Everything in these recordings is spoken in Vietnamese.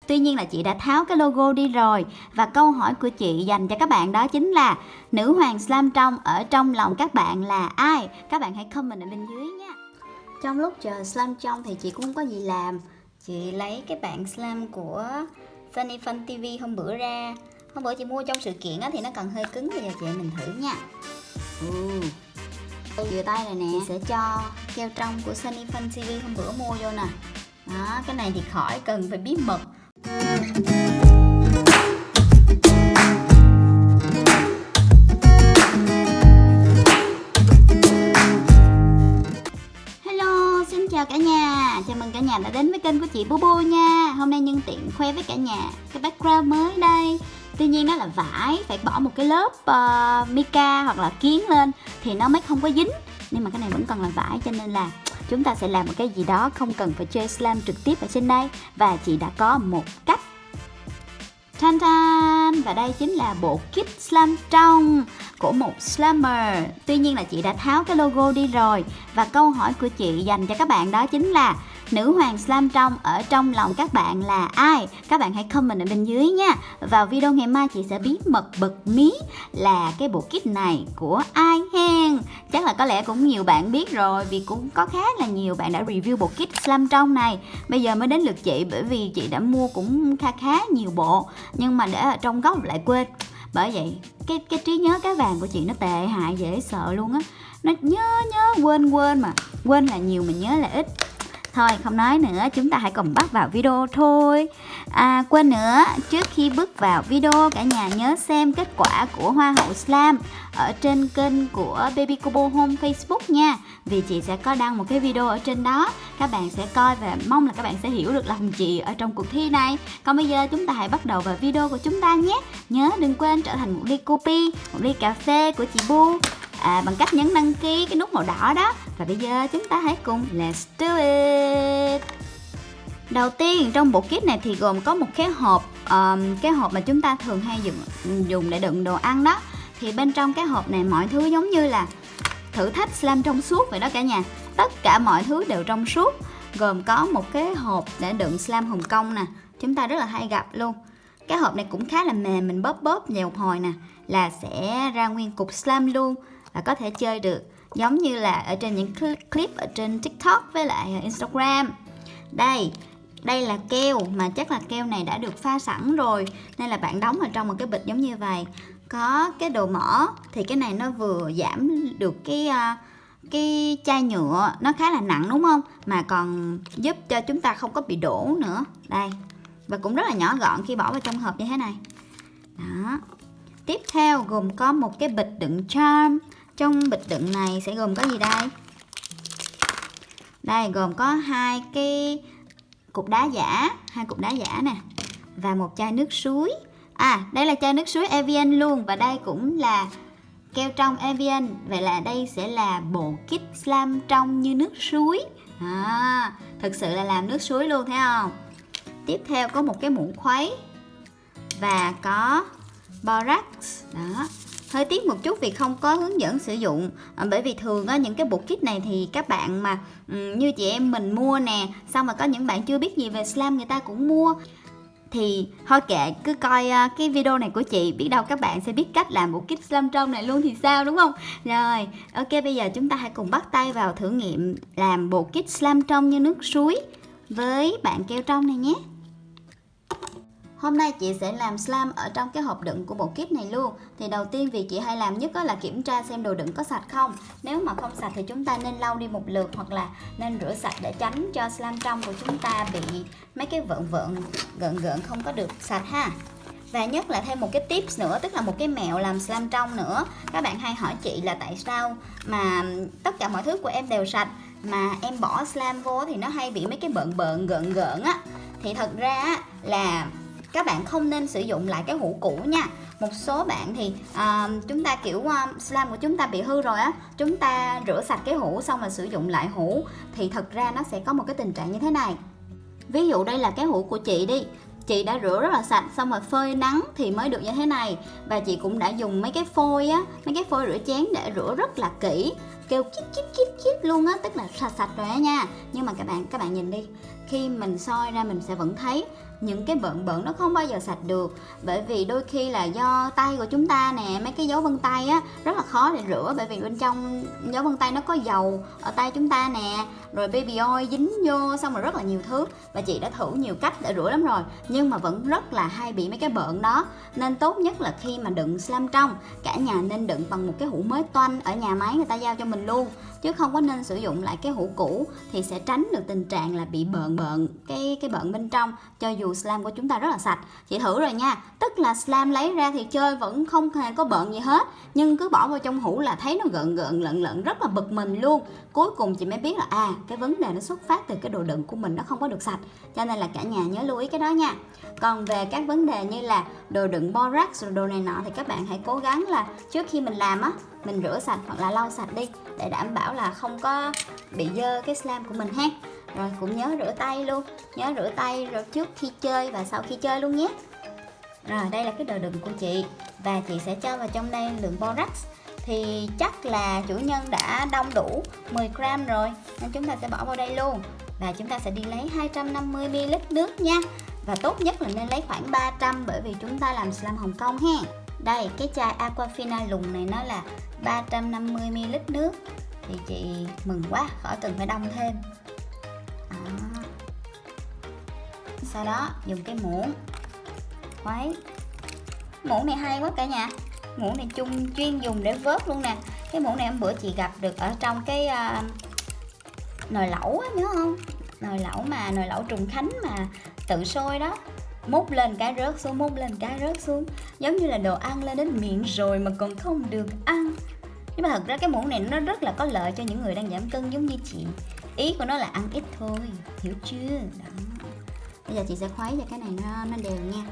Tuy nhiên là chị đã tháo cái logo đi rồi. Và câu hỏi của chị dành cho các bạn đó chính là nữ hoàng slam trong ở trong lòng các bạn là ai? Các bạn hãy comment ở bên dưới nha. Trong lúc chờ slam trong thì chị cũng không có gì làm. Chị lấy cái bảng slam của Sunny Fun TV hôm bữa ra. Hôm bữa chị mua trong sự kiện á, thì nó còn hơi cứng, bây giờ chị mình thử nha. Vừa tay này nè, chị sẽ cho keo trong của Sunny Fun TV hôm bữa mua vô nè. Đó, cái này thì khỏi cần phải bí mật. Hello, xin chào cả nhà. Chào mừng cả nhà đã đến với kênh của chị Bubu nha. Hôm nay nhân tiện khoe với cả nhà cái background mới đây. Tuy nhiên nó là vải, phải bỏ một cái lớp mica hoặc là kiếng lên thì nó mới không có dính. Nhưng mà cái này vẫn còn là vải, cho nên là chúng ta sẽ làm một cái gì đó không cần phải chơi slam trực tiếp ở trên đây. Và chị đã có một cách. Tan tan! Và đây chính là bộ kit slam trong của một slammer. Tuy nhiên là chị đã tháo cái logo đi rồi. Và câu hỏi của chị dành cho các bạn đó chính là nữ hoàng slam trong ở trong lòng các bạn là ai? Các bạn hãy comment ở bên dưới nha. Vào video ngày mai chị sẽ bí mật bật mí là cái bộ kit này của ai hen. Chắc là có lẽ cũng nhiều bạn biết rồi, vì cũng có khá là nhiều bạn đã review bộ kit slam trong này. Bây giờ mới đến lượt chị, bởi vì chị đã mua cũng khá nhiều bộ, nhưng mà để ở trong góc lại quên. Bởi vậy cái trí nhớ cá vàng của chị nó tệ hại dễ sợ luôn á. Nó nhớ quên mà. Quên là nhiều mà nhớ là ít. Thôi không nói nữa, chúng ta hãy cùng bắt vào video thôi. Quên nữa, trước khi bước vào video, cả nhà nhớ xem kết quả của Hoa hậu Slam ở trên kênh của Baby Kobo Home Facebook nha. Vì chị sẽ có đăng một cái video ở trên đó. Các bạn sẽ coi và mong là các bạn sẽ hiểu được lòng chị ở trong cuộc thi này. Còn bây giờ chúng ta hãy bắt đầu vào video của chúng ta nhé. Nhớ đừng quên trở thành một ly coffee, một ly cà phê của chị Bu bằng cách nhấn đăng ký cái nút màu đỏ đó. Và bây giờ chúng ta hãy cùng let's do it. Đầu tiên trong bộ kit này thì gồm có một cái hộp, cái hộp mà chúng ta thường hay dùng để đựng đồ ăn đó. Thì bên trong cái hộp này mọi thứ giống như là thử thách slam trong suốt vậy đó cả nhà. Tất cả mọi thứ đều trong suốt. Gồm có một cái hộp để đựng slam Hồng Kông nè, chúng ta rất là hay gặp luôn. Cái hộp này cũng khá là mềm, mình bóp vài một hồi nè là sẽ ra nguyên cục slam luôn. Và có thể chơi được giống như là ở trên những clip ở trên TikTok với lại Instagram. Đây là keo, mà chắc là keo này đã được pha sẵn rồi, nên là bạn đóng ở trong một cái bịch giống như vậy. Có cái đồ mỏ, thì cái này nó vừa giảm được cái chai nhựa nó khá là nặng đúng không, mà còn giúp cho chúng ta không có bị đổ nữa. Đây, và cũng rất là nhỏ gọn khi bỏ vào trong hộp như thế này đó. Tiếp theo gồm có một cái bịch đựng charm. Trong bịch đựng này sẽ gồm có gì đây? Đây gồm có hai cục đá giả nè, và một chai nước suối. Đây là chai nước suối Evian luôn, và đây cũng là keo trong Evian. Vậy là đây sẽ là bộ kit slam trong như nước suối. Thực sự là làm nước suối luôn, thấy không? Tiếp theo có một cái muỗng khuấy và có borax đó. Hơi tiếc một chút vì không có hướng dẫn sử dụng, bởi vì thường á, những cái bộ kit này thì các bạn mà như chị em mình mua nè, xong mà có những bạn chưa biết gì về slam người ta cũng mua. Thì thôi kệ, cứ coi cái video này của chị, biết đâu các bạn sẽ biết cách làm bộ kit slam trong này luôn thì sao, đúng không? Rồi, ok, bây giờ chúng ta hãy cùng bắt tay vào thử nghiệm làm bộ kit slam trong như nước suối với bạn keo trong này nhé. Hôm nay chị sẽ làm slam ở trong cái hộp đựng của bộ kit này luôn. Thì đầu tiên việc chị hay làm nhất đó là kiểm tra xem đồ đựng có sạch không. Nếu mà không sạch thì chúng ta nên lau đi một lượt, hoặc là nên rửa sạch để tránh cho slam trong của chúng ta bị mấy cái gợn không có được sạch ha. Và nhất là thêm một cái tips nữa, tức là một cái mẹo làm slam trong nữa. Các bạn hay hỏi chị là tại sao mà tất cả mọi thứ của em đều sạch mà em bỏ slam vô thì nó hay bị mấy cái gợn á. Thì thật ra là các bạn không nên sử dụng lại cái hũ cũ nha. Một số bạn thì chúng ta kiểu slam của chúng ta bị hư rồi á, chúng ta rửa sạch cái hũ xong rồi sử dụng lại hũ, thì thật ra nó sẽ có một cái tình trạng như thế này. Ví dụ đây là cái hũ của chị đi, chị đã rửa rất là sạch xong rồi phơi nắng thì mới được như thế này. Và chị cũng đã dùng mấy cái phôi á, mấy cái phôi rửa chén để rửa rất là kỹ, kêu kít luôn á, tức là sạch rồi á nha. Nhưng mà các bạn nhìn đi, khi mình soi ra mình sẽ vẫn thấy những cái bợn bợn nó không bao giờ sạch được, bởi vì đôi khi là do tay của chúng ta nè, mấy cái dấu vân tay á rất là khó để rửa, bởi vì bên trong dấu vân tay nó có dầu ở tay chúng ta nè, rồi baby oil dính vô, xong rồi rất là nhiều thứ. Và chị đã thử nhiều cách để rửa lắm rồi, nhưng mà vẫn rất là hay bị mấy cái bợn đó. Nên tốt nhất là khi mà đựng slime trong, cả nhà nên đựng bằng một cái hũ mới toanh ở nhà máy người ta giao cho mình luôn, chứ không có nên sử dụng lại cái hũ cũ, thì sẽ tránh được tình trạng là bị bợn cái bợn bên trong, cho dù slime của chúng ta rất là sạch. Chị thử rồi nha, tức là slime lấy ra thì chơi vẫn không hề có bợn gì hết, nhưng cứ bỏ vào trong hũ là thấy nó gợn lợn, rất là bực mình luôn. Cuối cùng chị mới biết là cái vấn đề nó xuất phát từ cái đồ đựng của mình nó không có được sạch, cho nên là cả nhà nhớ lưu ý cái đó nha. Còn về các vấn đề như là đồ đựng borax rồi đồ này nọ thì các bạn hãy cố gắng là trước khi mình làm á, mình rửa sạch hoặc là lau sạch đi, để đảm bảo là không có bị dơ cái slime của mình ha. Rồi cũng nhớ rửa tay luôn, nhớ rửa tay rồi trước khi chơi và sau khi chơi luôn nhé. Rồi đây là cái đồ đựng của chị, và chị sẽ cho vào trong đây lượng borax thì chắc là chủ nhân đã đong đủ 10 gram rồi, nên chúng ta sẽ bỏ vào đây luôn. Và chúng ta sẽ đi lấy 250ml nước nha, và tốt nhất là nên lấy khoảng 300, bởi vì chúng ta làm slime Hồng Kông ha. Đây, cái chai Aquafina lùn này nó là 350ml nước, thì chị mừng quá, khỏi cần phải đong thêm. Đó. Sau đó dùng cái muỗng khuấy. Muỗng này hay quá cả nhà, muỗng này chuyên dùng để vớt luôn nè. Cái muỗng này hôm bữa chị gặp được ở trong cái nồi lẩu á, nhớ không? Nồi lẩu Trùng Khánh mà tự sôi đó, múc lên cái rớt xuống, múc lên cái rớt xuống, giống như là đồ ăn lên đến miệng rồi mà còn không được ăn. Nhưng mà thật ra cái muỗng này nó rất là có lợi cho những người đang giảm cân giống như chị. Ý của nó là ăn ít thôi, hiểu chưa? Đó. Bây giờ chị sẽ khuấy cho cái này nó đều nha.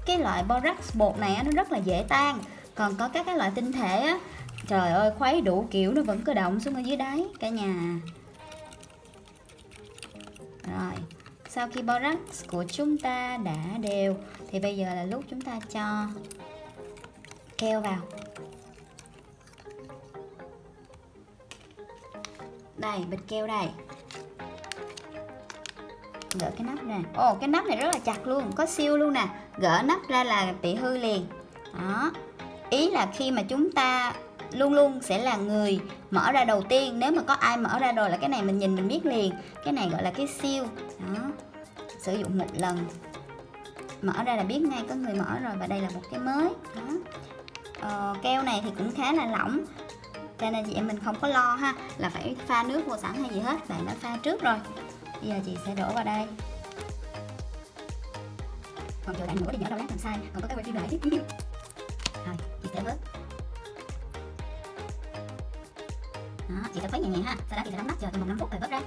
Cái loại borax bột này nó rất là dễ tan, còn có các cái loại tinh thể á, trời ơi, khuấy đủ kiểu nó vẫn cơ động xuống ở dưới đáy cả nhà. Rồi, sau khi borax của chúng ta đã đều thì bây giờ là lúc chúng ta cho keo vào. Đây, bịch keo đây. Gỡ cái nắp ra. Ồ, cái nắp này rất là chặt luôn, có siêu luôn nè. Gỡ nắp ra là bị hư liền. Đó. Ý là khi mà chúng ta luôn luôn sẽ là người mở ra đầu tiên. Nếu mà có ai mở ra rồi là cái này mình nhìn mình biết liền. Cái này gọi là cái seal. Đó. Sử dụng một lần, mở ra là biết ngay có người mở rồi. Và đây là một cái mới. Đó. Keo này thì cũng khá là lỏng, cho nên chị em mình không có lo ha, là phải pha nước vô sẵn hay gì hết. Bạn đã pha trước rồi. Bây giờ chị sẽ đổ vào đây. Còn chờ bạn nữa thì nhỏ đâu lát làm sai, còn có cái review lại chứ. Rồi, chị sẽ vớt. Đó, chị sẽ khuấy nhẹ nhàng ha. Sau đó chị sẽ đóng nắp chờ trong vòng 5 phút rồi vớt ra.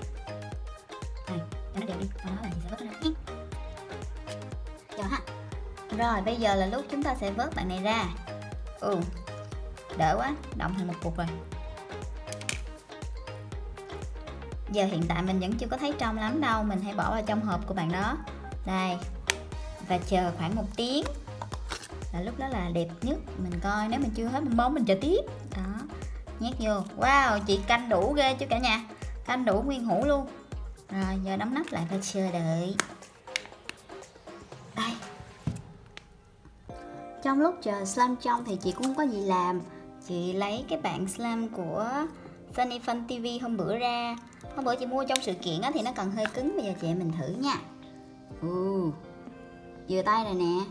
Đây, cho nó đều đi. Sau đó là chị sẽ vớt ra nhé. Chờ ha. Rồi, bây giờ là lúc chúng ta sẽ vớt bạn này ra. Đỡ quá, động thành một cục rồi. Giờ hiện tại mình vẫn chưa có thấy trong lắm đâu, mình hãy bỏ vào trong hộp của bạn đó. Đây. Và chờ khoảng 1 tiếng, là lúc đó là đẹp nhất. Mình coi nếu mình chưa hết bong mình chờ tiếp. Đó, nhét vô. Wow, chị canh đủ ghê chứ cả nhà, canh đủ nguyên hũ luôn. Rồi giờ đóng nắp lại và chờ đợi. Đây. Trong lúc chờ slime trong thì chị cũng không có gì làm. Chị lấy cái bảng slime của Sunny Fun TV hôm bữa ra. Hôm bữa chị mua trong sự kiện á, thì nó còn hơi cứng. Bây giờ chị em mình thử nha. Vừa tay rồi nè.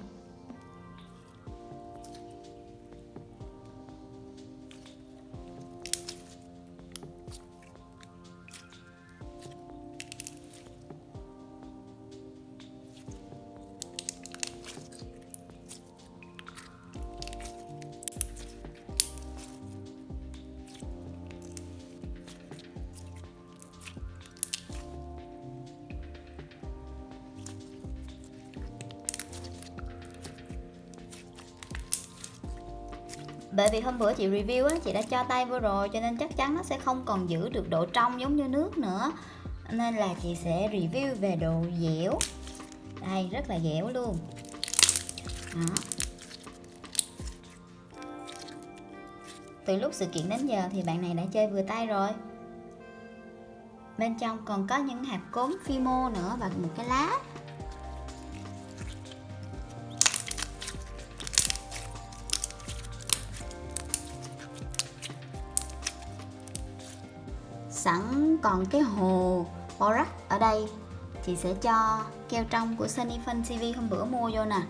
Bởi vì hôm bữa chị review á, chị đã cho tay vô rồi, cho nên chắc chắn nó sẽ không còn giữ được độ trong giống như nước nữa. Nên là chị sẽ review về độ dẻo. Đây, rất là dẻo luôn. Đó. Từ lúc sự kiện đến giờ thì bạn này đã chơi vừa tay rồi. Bên trong còn có những hạt cốm Fimo nữa và một cái lá. Sẵn còn cái hồ Borax ở đây, chị sẽ cho keo trong của Sunny Fun TV hôm bữa mua vô nè.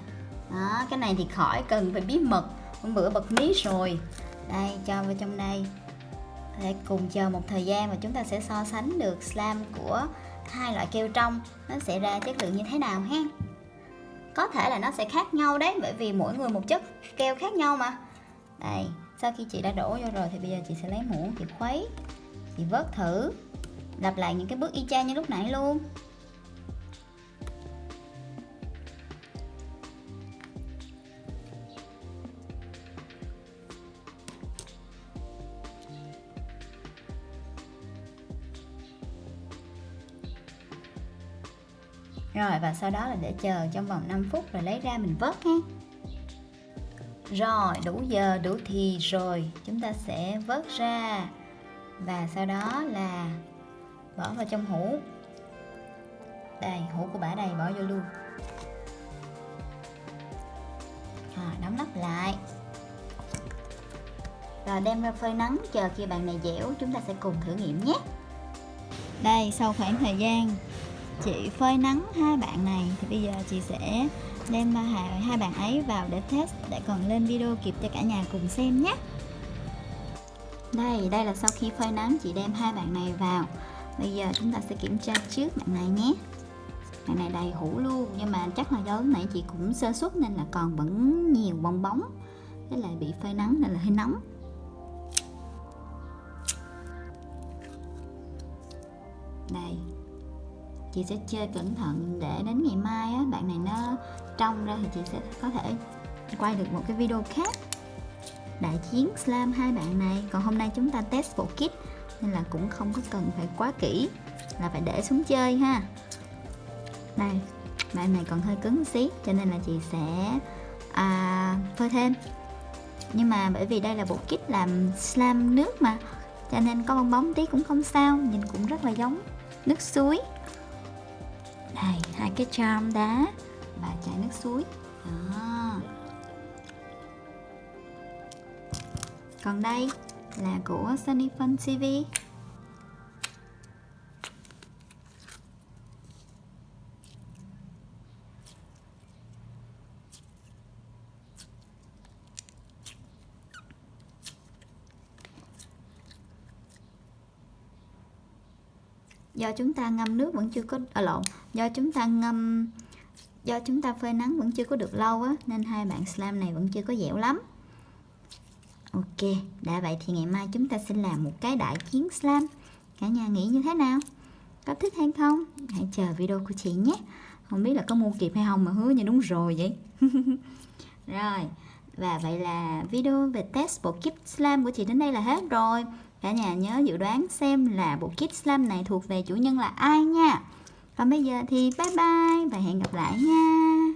Đó, cái này thì khỏi cần phải bí mật, hôm bữa bật mí rồi. Đây, cho vào trong đây. Để cùng chờ một thời gian và chúng ta sẽ so sánh được slime của hai loại keo trong nó sẽ ra chất lượng như thế nào ha. Có thể là nó sẽ khác nhau đấy, bởi vì mỗi người một chất keo khác nhau mà. Đây, sau khi chị đã đổ vô rồi thì bây giờ chị sẽ lấy muỗng, chị khuấy, chị vớt thử, lặp lại những cái bước y chang như lúc nãy luôn. Rồi và sau đó là để chờ trong vòng 5 phút rồi lấy ra mình vớt ha. Rồi đủ giờ đủ thì rồi chúng ta sẽ vớt ra và sau đó là bỏ vào trong hũ. Đây, hũ của bả đây, bỏ vô luôn. Đóng nắp lại. Rồi đem ra phơi nắng, chờ khi bạn này dẻo chúng ta sẽ cùng thử nghiệm nhé. Đây, sau khoảng thời gian chị phơi nắng hai bạn này thì bây giờ chị sẽ đem hai bạn ấy vào để test, để còn lên video kịp cho cả nhà cùng xem nhé. Đây là sau khi phơi nắng chị đem hai bạn này vào. Bây giờ chúng ta sẽ kiểm tra trước bạn này nhé. Bạn này đầy hũ luôn, nhưng mà chắc là do lúc nãy chị cũng sơ suất nên là còn vẫn nhiều bong bóng, với lại bị phơi nắng nên là hơi nóng. Đây, chị sẽ chơi cẩn thận để đến ngày mai á, bạn này nó trong ra thì chị sẽ có thể quay được một cái video khác đại chiến slime hai bạn này. Còn hôm nay chúng ta test bộ kit nên là cũng không có cần phải quá kỹ, là phải để xuống chơi ha. Đây, bạn này còn hơi cứng xí cho nên là chị sẽ phơi thêm. Nhưng mà bởi vì đây là bộ kit làm slime nước mà, cho nên có bong bóng tí cũng không sao, nhìn cũng rất là giống nước suối. Đây, hai cái charm đá và chai nước suối. Đó. Còn đây là của Sunny Fun TV. Do chúng ta ngâm nước vẫn chưa có do chúng ta phơi nắng vẫn chưa có được lâu á, nên hai bạn slime này vẫn chưa có dẻo lắm. Ok, đã vậy thì ngày mai chúng ta sẽ làm một cái đại chiến slime. Cả nhà nghĩ như thế nào? Có thích hay không? Hãy chờ video của chị nhé. Không biết là có mua kịp hay không mà hứa như đúng rồi vậy. Rồi, và vậy là video về test bộ kit slime của chị đến đây là hết rồi. Cả nhà nhớ dự đoán xem là bộ kit slime này thuộc về chủ nhân là ai nha. Còn bây giờ thì bye bye và hẹn gặp lại nha.